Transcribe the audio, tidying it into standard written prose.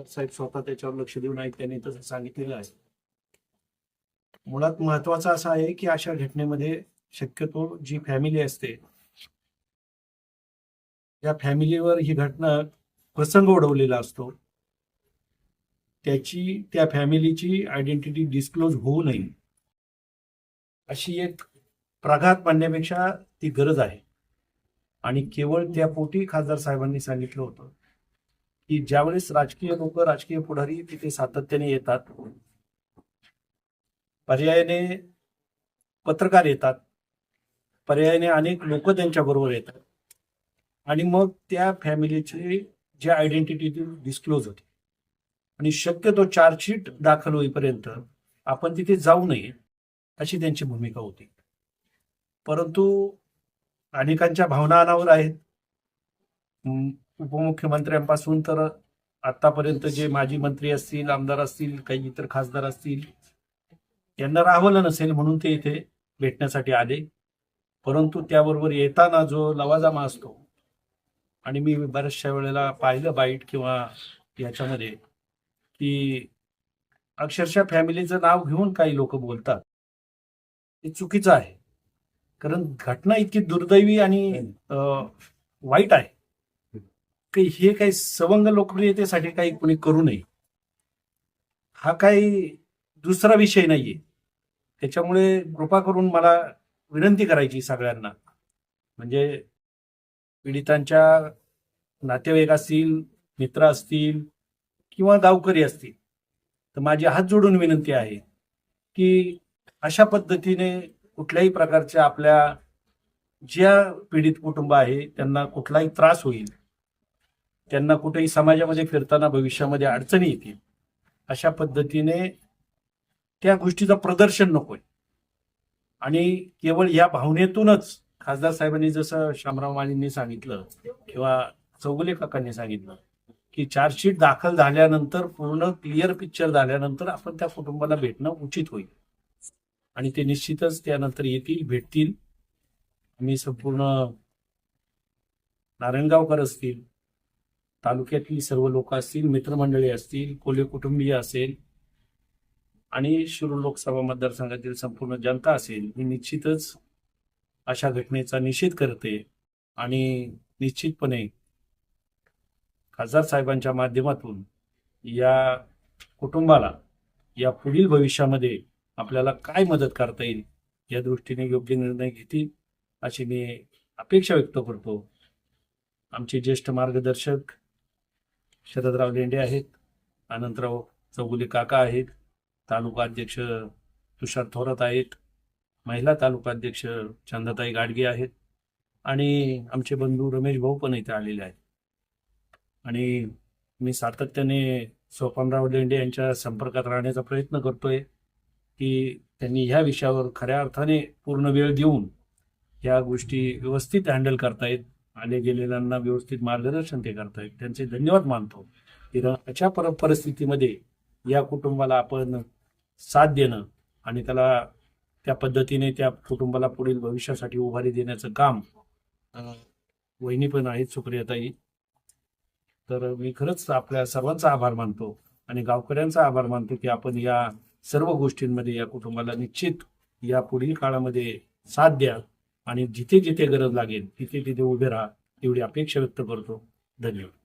साहेब स्वतः त्याच्यावर लक्ष देऊन आहेत, त्यांनी तसं सांगितलेलं आहे. मुळात महत्वाचं असं आहे की अशा घटनेमध्ये शक्यतो जी फॅमिली असते, या फॅमिलीवर ही घटना प्रसंग ओढवलेला असतो, त्या फॅमिलीची आयडेंटिटी डिस्क्लोज होऊ नये अशी एक प्रघात मानण्यापेक्षा ती गरज आहे. आणि केवळ त्या पोटी खासदार साहेबांनी सांगितलं होतं की ज्यावेळेस राजकीय लोक, राजकीय पुढारी तिथे सातत्याने येतात, पर्यायाने पत्रकार येतात, पर्यायाने अनेक लोक त्यांच्या बरोबर येतात, आणि मग त्या फॅमिलीची जी आयडेंटिटी डिस्क्लोज होते आणि शक्यतो चार्जशीट दाखल होईपर्यंत आपण तिथे जाऊ नये अशी त्यांची भूमिका होती. परंतु अनेकांच्या भावना अनावर आहेत. उपमुख्यमंत्र्यांपासून तर आतापर्यंत जे माजी मंत्री असतील, आमदार असतील, काही इतर खासदार असतील, यांना राहवलं नसेल म्हणून ते इथे भेटण्यासाठी आले. परंतु त्याबरोबर येताना जो लवाजमा असतो, आणि मी बऱ्याचशा वेळेला पाहिलं बाईट किंवा याच्यामध्ये, की अक्षरशः फॅमिलीचं नाव घेऊन काही लोक बोलतात, हे चुकीचं आहे. कारण घटना इतकी दुर्दैवी आणि वाईट आहे की हे काही सवंग लोकप्रियतेसाठी काही कोणी करू नये. हा काही दुसरा विषय नाहीये. त्याच्यामुळे कृपा करून मला विनंती करायची सगळ्यांना, म्हणजे पीडितांच्या नातेवाईक असतील, मित्र असतील किंवा गावकरी असतील, तर माझी हात जोडून विनंती आहे की अशा पद्धतीने कुठल्याही प्रकारच्या आपल्या ज्या पीडित कुटुंब आहे त्यांना कुठलाही त्रास होईल, त्यांना कुठेही समाजामध्ये फिरताना भविष्यामध्ये अडचणी येतील, अशा पद्धतीने त्या गोष्टीचं प्रदर्शन नकोय. आणि केवळ या भावनेतूनच खासदार साहेबांनी जसं शामराव माळींनी सांगितलं किंवा चौगुले काकांनी सांगितलं की चार्जशीट दाखल झाल्यानंतर, पूर्ण क्लिअर पिक्चर झाल्यानंतर आपण त्या कुटुंबाला भेटणं उचित होईल. आणि ते निश्चितच त्यानंतर येतील, भेटतील. मी संपूर्ण नारायणगावकर असतील, तालुक्यातली सर्व लोक असतील, मित्रमंडळी असतील, कोल्हे कुटुंबीय असेल आणि शिरूर लोकसभा मतदारसंघातील संपूर्ण जनता असेल, ही निश्चितच अशा घटनेचा निषेध करते. आणि निश्चितपणे खासदार साहेबांच्या माध्यमातून या कुटुंबाला या पुढील भविष्यामध्ये आपल्याला काय मदत करता येईल या दृष्टीने योग्य निर्णय घेतील अशी मी अपेक्षा व्यक्त करतो. आमचे ज्येष्ठ मार्गदर्शक शरदराव लेंडे आहेत, अनंतराव चौगुले काका आहेत, तालुका अध्यक्ष तुषार थोरात आहेत, महिला तालुका अध्यक्ष चंदाताई गाडगे आहेत, आणि आमचे बंधू रमेश भाऊ पण इथे आलेले आहेत. आणि मी सातत्याने सोपानराव लेंडे यांच्या संपर्कात राहण्याचा प्रयत्न करतोय की त्यांनी ह्या विषयावर खऱ्या अर्थाने पूर्ण वेळ देऊन ह्या गोष्टी व्यवस्थित हँडल करतायत, आले गेलेल्यांना व्यवस्थित मार्गदर्शन ते करतायत. त्यांचे धन्यवाद मानतो. अशा परिस्थितीमध्ये या कुटुंबाला आपण साथ देणं आणि त्याला त्या पद्धतीने त्या कुटुंबाला पुढील भविष्यासाठी उभारी देण्याचं काम वहिनी पण आहेत, सुप्रियाताई. तर मी खरंच आपल्या सर्वांचा आभार मानतो आणि गावकऱ्यांचा आभार मानतो की आपण या सर्व गोष्टींमध्ये या कुटुंबाला निश्चित या पुढील काळामध्ये साथ द्या आणि जिथे जिथे गरज लागेल तिथे तिथे उभे राहा, एवढी अपेक्षा व्यक्त करतो. धन्यवाद.